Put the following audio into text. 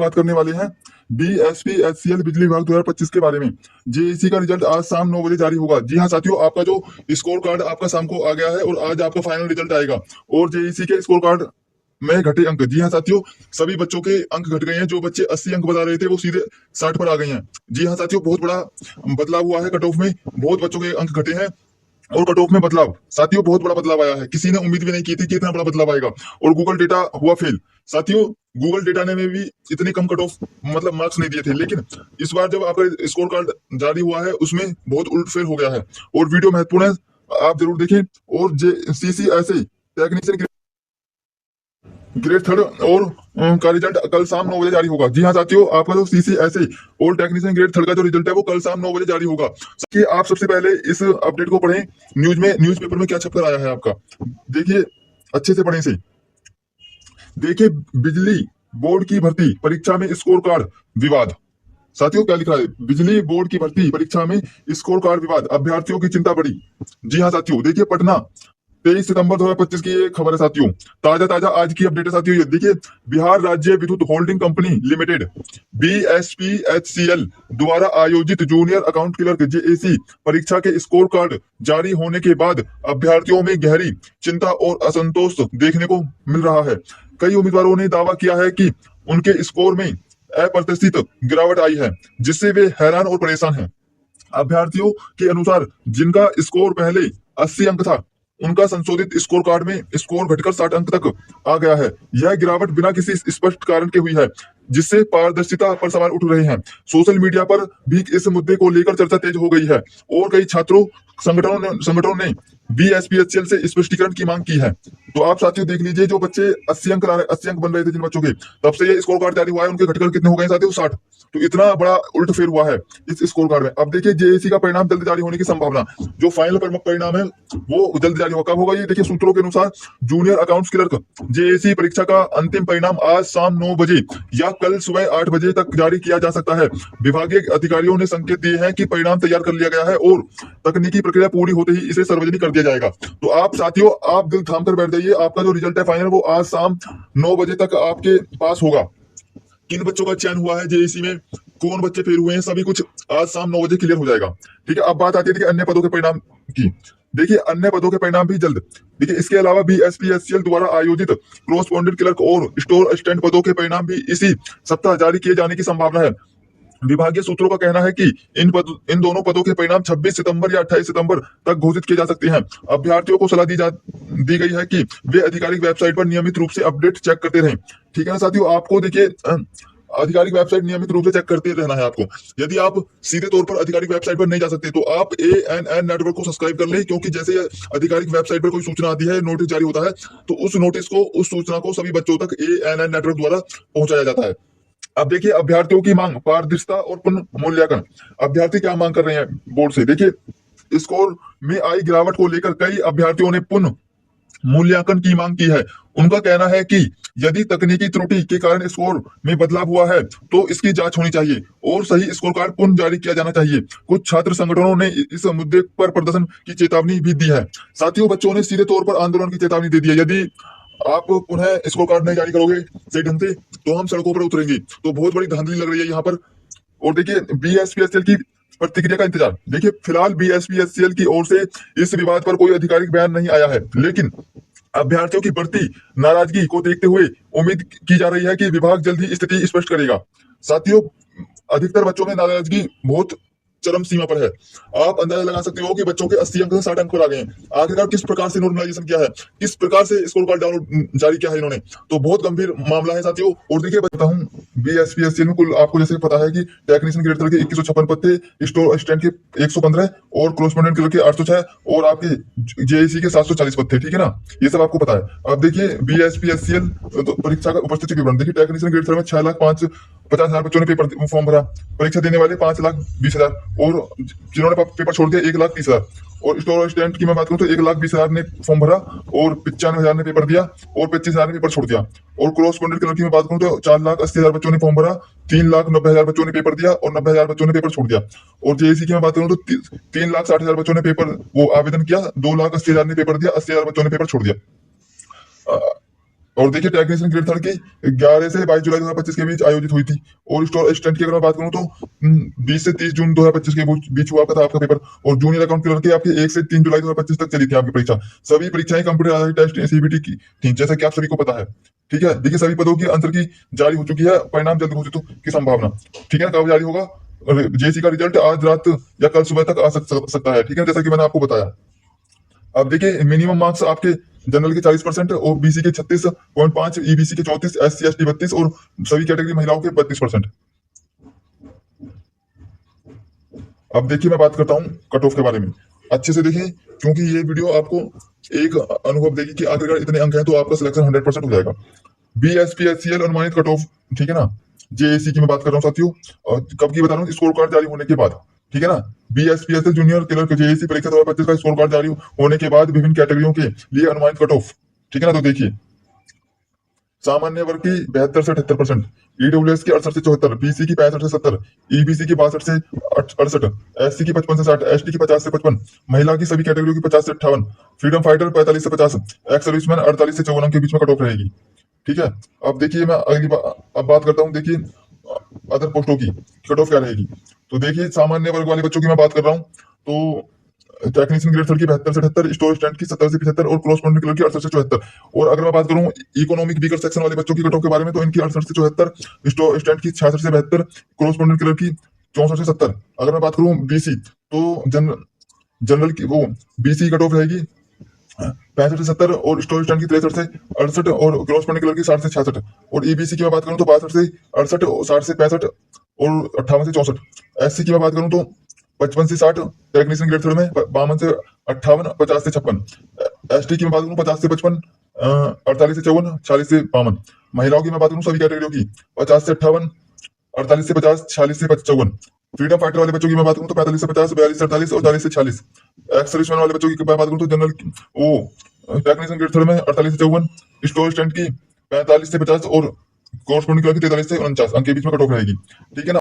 बात करने वाले हैं BSPHCL बिजली विभाग 2025 के बारे में। जेईसी का रिजल्ट आज शाम 9 बजे जारी होगा। जी हाँ साथियों, आपका जो स्कोर कार्ड आपका शाम को आ गया है और आज आपका फाइनल रिजल्ट आएगा। और जेईसी के स्कोर कार्ड में घटे अंक, जी हाँ साथियों, सभी बच्चों के अंक घट गए हैं। जो बच्चे 80 अंक बता रहे थे वो सीधे 60 पर आ गए हैं। जी हाँ साथियों, बहुत बड़ा बदलाव हुआ है कट ऑफ में, बहुत बच्चों के अंक घटे हैं और कट ऑफ में बदलाव, साथियों बहुत बड़ा बदलाव आया है। किसी ने उम्मीद भी नहीं की थी कि इतना बड़ा बदलाव आएगा। और गूगल डेटा हुआ फेल साथियों, गूगल डेटा ने में भी इतने कम कट ऑफ मतलब मार्क्स नहीं दिए थे, लेकिन इस बार जब आपका स्कोर कार्ड जारी हुआ है उसमें बहुत उलटफेर हो गया है। और वीडियो महत्वपूर्ण है, आप जरूर देखें। और CCSA टेक्नीशियन ग्रेड थर्ड और का रिजल्ट कल शाम 9 बजे जारी होगा। जी हाँ साथियों, आपका जो CCSA और टेक्नीशियन ग्रेड थर्ड का जो रिजल्ट है वो कल शाम 9 बजे जारी होगा। कि आप सबसे पहले इस अपडेट को पढ़ें, न्यूज़पेपर में क्या छपकर आया है आपका, देखिए अच्छे से पढ़ें इसे। देखिए, बिजली बोर्ड की भर्ती परीक्षा में स्कोर कार्ड विवाद। साथियों क्या लिखा है, बिजली बोर्ड की भर्ती परीक्षा में स्कोर कार्ड विवाद, अभ्यर्थियों की चिंता बढ़ी। जी हाँ साथियों, देखिए पटना 23 सितंबर 2025 की ये खबर है साथियों, ताजा आज की अपडेट है साथियों। ये देखिए, बिहार राज्य विद्युत होल्डिंग कंपनी लिमिटेड BSPHCL द्वारा आयोजित जूनियर अकाउंट क्लर्क JAC परीक्षा के स्कोर कार्ड जारी होने के बाद अभ्यर्थियों में गहरी चिंता और असंतोष देखने को मिल रहा है। कई उम्मीदवारों ने दावा किया है कि उनके स्कोर में अप्रत्याशित गिरावट आई है, जिससे वे हैरान और परेशान हैं। अभ्यर्थियों के अनुसार जिनका स्कोर पहले 80 अंक था, उनका संशोधित स्कोर कार्ड में स्कोर घटकर 60 अंक तक आ गया है। यह गिरावट बिना किसी स्पष्ट कारण के हुई है, जिससे पारदर्शिता पर सवाल उठ रहे हैं। सोशल मीडिया पर भी इस मुद्दे को लेकर चर्चा तेज हो गई है और कई छात्रों संगठनों ने BSPHCL से स्पष्टीकरण की मांग की है। तो आप साथियों देख लीजिए, जो बच्चे 80 अंक 80 अंक बन रहे थे जिन बच्चों के, तब से ये स्कोर कार्ड जारी हुआ है, उनके घटकर कितने हो गए साथियों, 60। तो इतना बड़ा उल्टफेर हुआ है इस स्कोर कार्ड में। अब देखिए, जेएसी का परिणाम जल्द जारी होने की संभावना, जो फाइनल परिणाम है वो जल्द जारी होगा। कब होगा ये, देखिए सूत्रों के अनुसार जूनियर अकाउंट्स क्लर्क जेएसी परीक्षा का अंतिम परिणाम आज शाम 9 बजे या कल सुबह 8 बजे तक जारी किया जा सकता है। विभागीय अधिकारियों ने संकेत दिए हैं कि परिणाम तैयार कर लिया गया है और तकनीकी प्रक्रिया पूरी होते ही इसे सार्वजनिक कर दिया जाएगा। तो आप साथियों, आप दिल थाम कर बैठ जाइए, आपका जो रिजल्ट है फाइनल वो आज शाम 9 बजे तक आपके पास होगा। किन बच्चों का चयन हुआ है जेईसी में, कौन बच्चे फेल हुए हैं, सभी कुछ आज शाम 9 बजे क्लियर हो जाएगा। ठीक है, अब बात आती है कि अन्य पदों के परिणाम की। देखिए, अन्य पदों के परिणाम भी जल्द। देखिए, इसके अलावा BSPHCL द्वारा आयोजित कोरेस्पोंडेंट क्लर्क और स्टोर असिस्टेंट पदों के परिणाम भी इसी सप्ताह जारी किए जाने की संभावना है। विभागीय सूत्रों का कहना है कि इन दोनों पदों के परिणाम 26 सितंबर या 28 सितंबर तक घोषित किए जा सकते हैं। अभ्यर्थियों को सलाह दी गई है कि वे आधिकारिक वेबसाइट पर नियमित रूप से अपडेट चेक करते रहें। ठीक है ना साथियों, आपको देखिए आधिकारिक वेबसाइट नियमित रूप से चेक करते रहना है आपको। यदि आप सीधे तौर पर आधिकारिक वेबसाइट पर नहीं जा सकते तो आप ANN नेटवर्क को सब्सक्राइब कर लें, क्योंकि जैसे आधिकारिक वेबसाइट पर कोई सूचना आती है, नोटिस जारी होता है, तो उस सूचना को सभी बच्चों तक ANN नेटवर्क द्वारा पहुंचाया जाता है। अब देखिए, अभ्यर्थियों की मांग, पारदर्शिता और पुनः मूल्यांकन। अभ्यर्थी क्या मांग कर रहे हैं बोर्ड से, देखिए स्कोर में आई गिरावट को लेकर कई अभ्यर्थियों ने पुनः मूल्यांकन की मांग की है। उनका कहना है कि यदि तकनीकी त्रुटि के कारण स्कोर में बदलाव हुआ है तो इसकी जांच होनी चाहिए और सही स्कोर कार्ड पुनः जारी किया जाना चाहिए। कुछ छात्र संगठनों ने इस मुद्दे पर प्रदर्शन की चेतावनी भी दी है। साथियों, बच्चों ने सीधे तौर पर आंदोलन की चेतावनी दे दी है। यदि आप पुनः स्कोर कार्ड नहीं जारी करोगे सही ढंग से तो हम सड़कों पर उतरेंगे। तो बहुत बड़ी धांधली लग रही है यहाँ पर। और देखिए, BSPHCL की प्रतिक्रिया का इंतजार। देखिए, फिलहाल BSPHCL की ओर से इस विवाद पर कोई आधिकारिक बयान नहीं आया है, लेकिन अभ्यर्थियों की बढ़ती नाराजगी को देखते हुए उम्मीद की जा रही है कि विभाग जल्द ही स्थिति स्पष्ट करेगा। साथियों, अधिकतर बच्चों में नाराजगी बहुत चरम सीमा पर है। आप अंदाजा लगा सकते हो कि बच्चों के 80 अंक से 60 अंक पर आ गए हैं। आखिरकार किस प्रकार से नॉर्मलाइजेशन किया है, किस प्रकार से स्कोर कार्ड डाउनलोड जारी किया है इन्होंने, तो बहुत गंभीर मामला है साथियों। और देखिए, बताता हूँ BSPHCL में कुल आपको जैसे पता है कि टेक्नीशियन ग्रेड के 2156 पद थे, स्टोर असिस्टेंट के 115 और कोरेस्पोंडेंट क्लर्क के 806 और आपके जेईसी के 740 पद थे। ठीक है ना, ये सब आपको पता है। अब देखिए, BSPHCL परीक्षा का उपस्थिति विवरण। देखिए, टेक्नीशियन ग्रेड में 6,50,000 बच्चों ने फॉर्म भरा। परीक्षा देने वाले 5,20,000 और जिन्होंने पेपर छोड़ दिया 1,30,000। और स्टोर असिस्टेंट की मैं बात करूं तो 1,20,000 ने फॉर्म भरा और 95,000 ने पेपर दिया और 25,000 ने पेपर छोड़ दिया। और कोरेस्पोंडेंट क्लर्क की मैं बात करूं तो 4,80,000 बच्चों ने फॉर्म भरा, 3,90,000 बच्चों ने पेपर दिया और 90,000 बच्चों ने पेपर छोड़ दिया। और जेईसी की मैं बात करूं तो 3,60,000 बच्चों ने पेपर आवेदन किया, 2,80,000 ने पेपर दिया, 80,000 बच्चों ने पेपर छोड़ दिया। और देखिए टेक्नीशियन ग्रेड थर्ड की 11 से 22 जुलाई 2025 के बीच आयोजित हुई थी। और स्टोर असिस्टेंट की अगर मैं बात करूं तो 20 से 30 जून 2025 के बीच हुआ था आपका पेपर। और जूनियर अकाउंट क्लर्क की आपकी 1 से 3 जुलाई 2025 तक चली थी आपकी परीक्षा। सभी परीक्षाएं कंप्यूटर आधारित टेस्ट सीबीटी की थी, जैसा कि आप सभी को पता है। ठीक है, देखिए सभी पदों की आंसर की जारी हो चुकी है, परिणाम जल्द घोषित की संभावना। ठीक है, कब जारी होगा? जेसी का रिजल्ट आज रात या कल सुबह तक आ सकता है। ठीक है, जैसा कि मैंने आपको बताया। अब देखिए मिनिमम मार्क्स आपके जनरल के 40%, ओबीसी के 36.5, ईबीसी के 34, एससी एसटी 32 और सभी कैटेगरी महिलाओं के 32%। अब देखिए मैं बात करता हूँ कट ऑफ के बारे में। अच्छे से देखिए, क्योंकि ये वीडियो आपको एक अनुभव देगी कि आखिरकार इतने अंक हैं तो आपका सिलेक्शन 100% हो जाएगा। BSPHCL अनुमानित कट ऑफ, ठीक है ना। जेएसी की मैं बात कर रहा हूँ साथियों, और कब की बता रहा हूँ? स्कोर कार्ड जारी होने के बाद। ठीक है ना। BSPHCL जूनियर क्लर्क जेएसी परीक्षा 2025 का स्कोर कार्ड जारी होने के बाद विभिन्न कैटेगरियों के लिए अनुमानित कट ऑफ। ठीक है ना। तो देखिए सामान्य वर्ग की 72 से 78%, ईडब्ल्यूएस की 68 से 74, बीसी की 65 से 70, ईबीसी की 62 से 68, एससी की 55 से 60, एसटी की 50 से 55, महिला की सभी कैटेगरियों की 50 से 58, फ्रीडम फाइटर 45 से 50, एक्स सर्विसमैन 48 से 54 अंक के बीच में कट ऑफ रहेगी। ठीक है। अब देखिए मैं अब बात करता हूँ, देखिए अदर पोस्टों की कट ऑफ क्या रहेगी। तो देखिए सामान्य वर्ग वाले बच्चों की मैं बात कर रहा हूँ, तो टेक्नीशियन ग्रेड थर्ड की 72 से 78, स्टोर स्टैंड की 70 से 75 और क्रॉसपॉन्डेंट क्लर्क की 68 से 74। और अगर मैं बात करूं इकोनॉमिक वीकर सेक्शन वाले बच्चों की कट ऑफ के बारे में, तो इनकी 68 से 74, स्टोर स्टैंड की 66 से 72, क्रॉसपॉन्डेंट क्लर्क की 64 से 70। अगर मैं बात करूं बीसी, तो जनरल की वो बीसी कट ऑफ रहेगी 65 से 70 और स्टोर स्टैंड की 63 से 68 और क्रॉसपॉन्डेंट क्लर्क की 60 से 66। और ईबीसी की मैं बात करूं तो 62 से 68, 60 से 65 और 58 से 64। एससी की मैं बात करूं तो 55 से 60, टेक्नीशियन ग्रेड थर्ड में 52 से 58, 50 से 56। एसटी की मैं बात करूं 50 से 55, 48 से 54, 40 से 52। महिलाओं की मैं बात करूं सभी कैटेगरियों की 50 से 58, 48 से 50, 46 से 54। फ्रीडम फाइटर वाले बच्चों की मैं बात करूं तो 45 से 50, 42 से 48 और 40 से 46। एक्स सर्विसमैन वाले बच्चों की मैं बात करूं तो जनरल वो टेक्नीशियन ग्रेड थर्ड में 48 से 54, स्टोर स्टैंड की 45 से 50 और कोर्स की 43 से 49 अंक के बीच में कट ऑफ रहेगी। ठीक है ना।